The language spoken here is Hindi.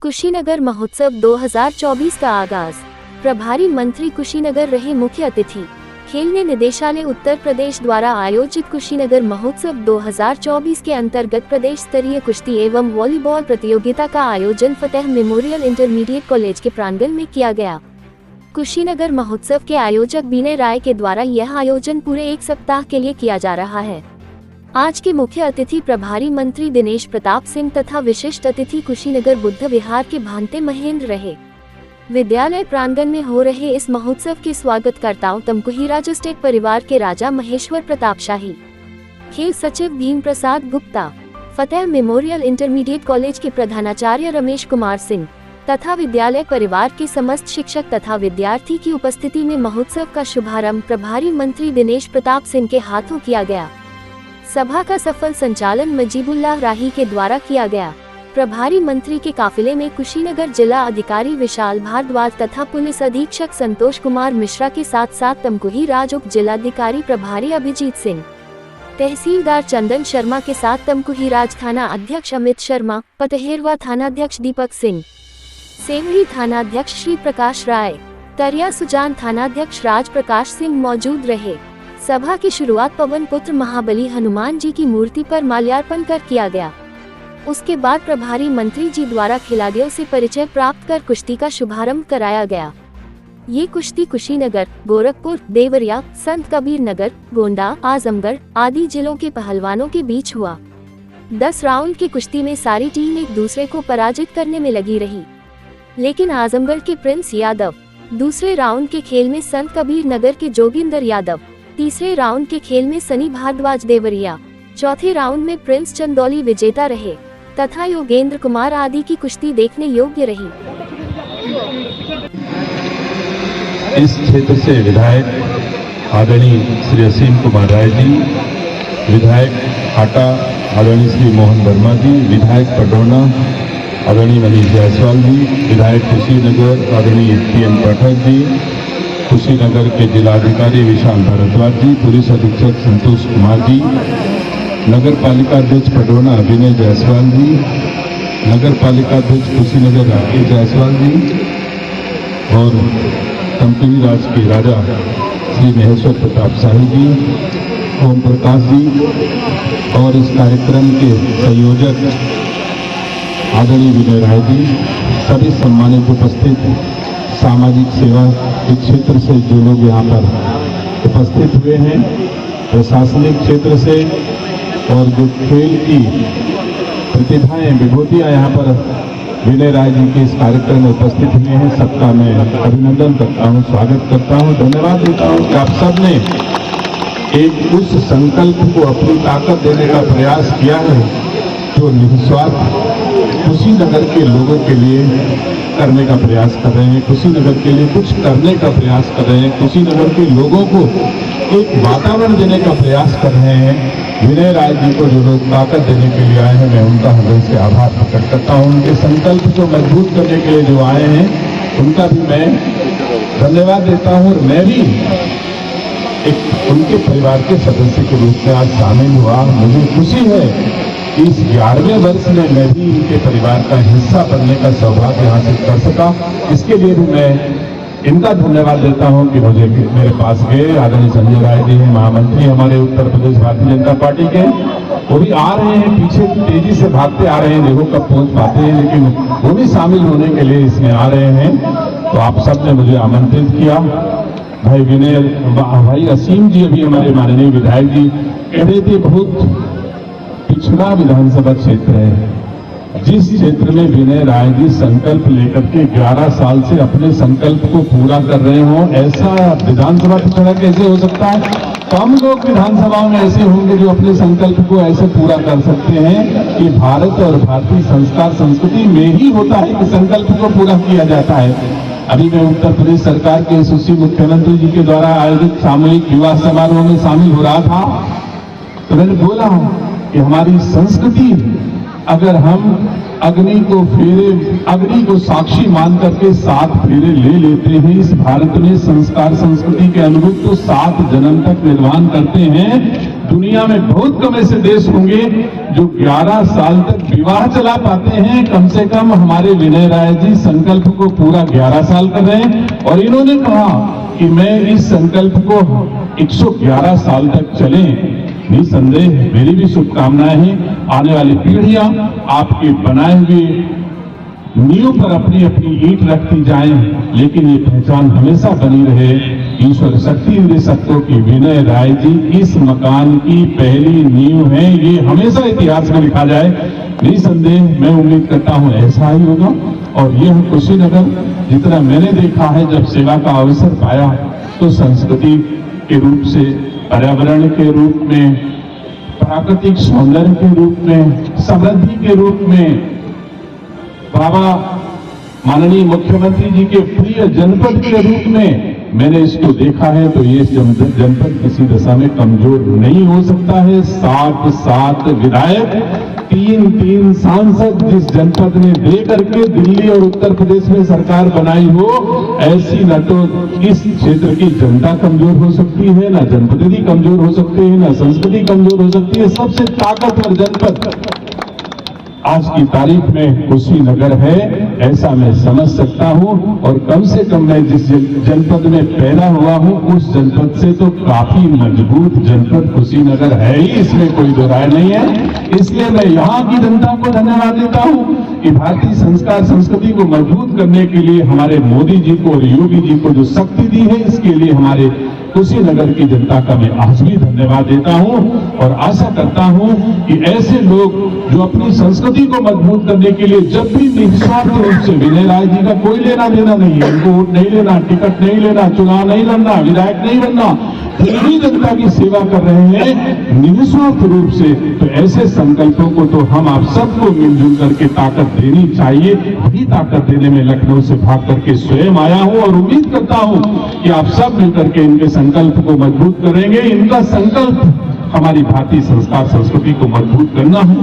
कुशीनगर महोत्सव 2024 का आगाज। प्रभारी मंत्री कुशीनगर रहे मुख्य अतिथि। खेलने निदेशालय उत्तर प्रदेश द्वारा आयोजित कुशीनगर महोत्सव 2024 के अंतर्गत प्रदेश स्तरीय कुश्ती एवं वॉलीबॉल प्रतियोगिता का आयोजन फतेह मेमोरियल इंटरमीडिएट कॉलेज के प्रांगण में किया गया। कुशीनगर महोत्सव के आयोजक विनय राय के द्वारा यह आयोजन पूरे एक सप्ताह के लिए किया जा रहा है। आज के मुख्य अतिथि प्रभारी मंत्री दिनेश प्रताप सिंह तथा विशिष्ट अतिथि कुशीनगर बुद्ध विहार के भांते महेंद्र रहे। विद्यालय प्रांगण में हो रहे इस महोत्सव के स्वागतकर्ताओं तमकुही राज स्टेट परिवार के राजा महेश्वर प्रताप शाही, खेल सचिव भीम प्रसाद गुप्ता, फतेह मेमोरियल इंटरमीडिएट कॉलेज के प्रधानाचार्य रमेश कुमार सिंह तथा विद्यालय परिवार के समस्त शिक्षक तथा विद्यार्थी की उपस्थिति में महोत्सव का शुभारंभ प्रभारी मंत्री दिनेश प्रताप सिंह के हाथों किया गया। सभा का सफल संचालन मजीबुल्लाह राही के द्वारा किया गया। प्रभारी मंत्री के काफिले में कुशीनगर जिला अधिकारी विशाल भारद्वाज तथा पुलिस अधीक्षक संतोष कुमार मिश्रा के साथ साथ तमकुही राज उप जिलाधिकारी प्रभारी अभिजीत सिंह, तहसीलदार चंदन शर्मा के साथ तमकुही राज थाना अध्यक्ष अमित शर्मा, पतहेरवा थानाध्यक्ष दीपक सिंह, सेवरी थानाध्यक्ष श्री प्रकाश राय, तरिया सुजान थानाध्यक्ष राज प्रकाश सिंह मौजूद रहे। सभा की शुरुआत पवन पुत्र महाबली हनुमान जी की मूर्ति पर माल्यार्पण कर किया गया। उसके बाद प्रभारी मंत्री जी द्वारा खिलाड़ियों से परिचय प्राप्त कर कुश्ती का शुभारंभ कराया गया। ये कुश्ती कुशीनगर, गोरखपुर, देवरिया, संत कबीर नगर, गोंडा, आजमगढ़ आदि जिलों के पहलवानों के बीच हुआ। 10 राउंड की कुश्ती में सारी टीम एक दूसरे को पराजित करने में लगी रही, लेकिन आजमगढ़ के प्रिंस यादव, दूसरे राउंड के खेल में संत कबीर नगर के जोगिंदर यादव, तीसरे राउंड के खेल में सनी भारद्वाज देवरिया, चौथे राउंड में प्रिंस चंदौली विजेता रहे तथा योगेंद्र कुमार आदि की कुश्ती देखने योग्य रही। इस क्षेत्र से विधायक आदरणीय श्री असीम कुमार राय जी, विधायक हाटा आदरणीय श्री मोहन वर्मा जी, विधायक पडौना आदरणीय मनीष जायसवाल जी, विधायक कुशीनगर आदरणीय PM पाठक जी, कुशीनगर के जिलाधिकारी विशाल भारद्वाज जी, पुलिस अधीक्षक संतोष कुमार जी, नगर पालिका अध्यक्ष पडौना विनय जायसवाल जी, नगर पालिका अध्यक्ष कुशीनगर राकेश जायसवाल जी और तमकुही राज के राजा श्री महेश्वर प्रताप शाही जी, ओम प्रकाश जी और इस कार्यक्रम के संयोजक आदरणीय विनय राय जी, सभी सम्मानित उपस्थित सामाजिक सेवा के क्षेत्र से जो लोग यहाँ पर उपस्थित हुए हैं, प्रशासनिक क्षेत्र से और जो खेल की प्रतिभाएं विभूतियां यहाँ पर विनय राय जी के इस कार्यक्रम में उपस्थित हुए हैं, सबका मैं अभिनंदन करता हूँ, स्वागत करता हूँ, धन्यवाद देता हूँ कि आप सब ने एक उस संकल्प को अपनी ताकत देने का प्रयास किया है जो निस्वार्थ कुशीनगर के लोगों के लिए करने का प्रयास कर रहे हैं, कुशीनगर के लिए कुछ करने का प्रयास कर रहे हैं, कुशीनगर के लोगों को एक वातावरण देने का प्रयास कर रहे हैं। विनय राय जी को जो लोग ताकत देने के लिए आए हैं, मैं उनका हृदय से आभार प्रकट करता हूं। उनके संकल्प को मजबूत करने के लिए जो आए हैं, उनका भी मैं धन्यवाद देता हूं। और मैं भी एक उनके परिवार के सदस्य के रूप में आज शामिल हुआ। मुझे खुशी है कि इस 11वें वर्ष में मैं भी इनके परिवार का हिस्सा बनने का सौभाग्य हासिल कर सका। इसके लिए भी मैं इनका धन्यवाद देता हूं कि मुझे मेरे पास गए आदरणीय संजय राय जी हैं, महामंत्री हमारे उत्तर प्रदेश भारतीय जनता पार्टी के, वो भी आ रहे हैं, पीछे तेजी से भागते आ रहे हैं, देखो कब पहुंच पाते हैं, लेकिन वो भी शामिल होने के लिए इसमें आ रहे हैं। तो आप सब ने मुझे आमंत्रित किया। भाई विनय, भाई असीम जी अभी हमारे माननीय विधायक जी कह रहे थे, बहुत पिछड़ा विधानसभा क्षेत्र है। जिस क्षेत्र में विनय राय जी संकल्प लेकर के 11 साल से अपने संकल्प को पूरा कर रहे हो, ऐसा विधानसभा पिछड़ा कैसे हो सकता है? कम लोग विधानसभा में ऐसे होंगे जो अपने संकल्प को ऐसे पूरा कर सकते हैं कि भारत और भारतीय संस्कार संस्कृति में ही होता है कि संकल्प को पूरा किया जाता है। अभी मैं उत्तर प्रदेश सरकार के यशस्वी मुख्यमंत्री जी के द्वारा आयोजित सामूहिक विवाह समारोह में शामिल हो रहा था, तो मैंने बोला कि हमारी संस्कृति, अगर हम अग्नि को साक्षी मान करके 7 फेरे ले लेते हैं, इस भारत में संस्कार संस्कृति के अनुरूप तो 7 जन्म तक निर्वाण करते हैं। दुनिया में बहुत कम ऐसे देश होंगे जो 11 साल तक विवाह चला पाते हैं। कम से कम हमारे विनय राय जी संकल्प को पूरा 11 साल कर रहे हैं और इन्होंने कहा कि मैं इस संकल्प को 111 साल तक चले। निसंदेह मेरी भी शुभकामनाएं हैं। आने वाली पीढ़ियां आपके बनाए हुए नींव पर अपनी अपनी ईंट रखती जाएं, लेकिन ये पहचान हमेशा बनी रहे ईश्वर शक्ति निसक्तों की विनय राय जी इस मकान की पहली नींव है। ये हमेशा इतिहास में लिखा जाए। निसंदेह मैं उम्मीद करता हूं ऐसा ही होगा। और यह कुशीनगर जितना मैंने देखा है, जब सेवा का अवसर पाया तो संस्कृति के रूप से, पर्यावरण के रूप में, प्राकृतिक सौंदर्य के रूप में, समृद्धि के रूप में, बाबा माननीय मुख्यमंत्री जी के प्रिय जनपद के रूप में मैंने इसको देखा है। तो ये जनपद किसी दशा में कमजोर नहीं हो सकता है। 7 विधायक, 3 सांसद जिस जनपद में दे करके दिल्ली और उत्तर प्रदेश में सरकार बनाई हो, ऐसी न तो इस क्षेत्र की जनता कमजोर हो सकती है, न जनप्रतिनिधि कमजोर हो सकते हैं, न संस्कृति कमजोर हो सकती है। सबसे ताकतवर जनपद आज की तारीख में कुशीनगर है, ऐसा मैं समझ सकता हूं। और कम से कम मैं जिस जनपद में पैदा हुआ हूं, उस जनपद से तो काफी मजबूत जनपद कुशीनगर है ही, इसमें कोई दो राय नहीं है। इसलिए मैं यहां की जनता को धन्यवाद देता हूं कि भारतीय संस्कार संस्कृति को मजबूत करने के लिए हमारे मोदी जी को और योगी जी को जो शक्ति दी है, इसके लिए हमारे कुशीनगर की जनता का मैं आज भी धन्यवाद देता हूं। और आशा करता हूं कि ऐसे लोग जो अपनी संस्कृति को मजबूत करने के लिए जब भी निस्वार्थ रूप से, विनय राय जी का कोई लेना देना नहीं है, उनको वोट नहीं लेना, टिकट नहीं लेना, चुनाव नहीं लड़ना, विधायक नहीं बनना, पूरी जनता की सेवा कर रहे हैं निस्वार्थ रूप से, तो ऐसे संकल्पों को तो हम आप सबको मिलजुल करके ताकत देनी चाहिए। वही ताकत देने में लखनऊ से भाग करके स्वयं आया हूं और उम्मीद करता हूं कि आप सब मिलकर के इनके संकल्प को मजबूत करेंगे। इनका संकल्प हमारी भारतीय संस्कार संस्कृति को मजबूत करना है।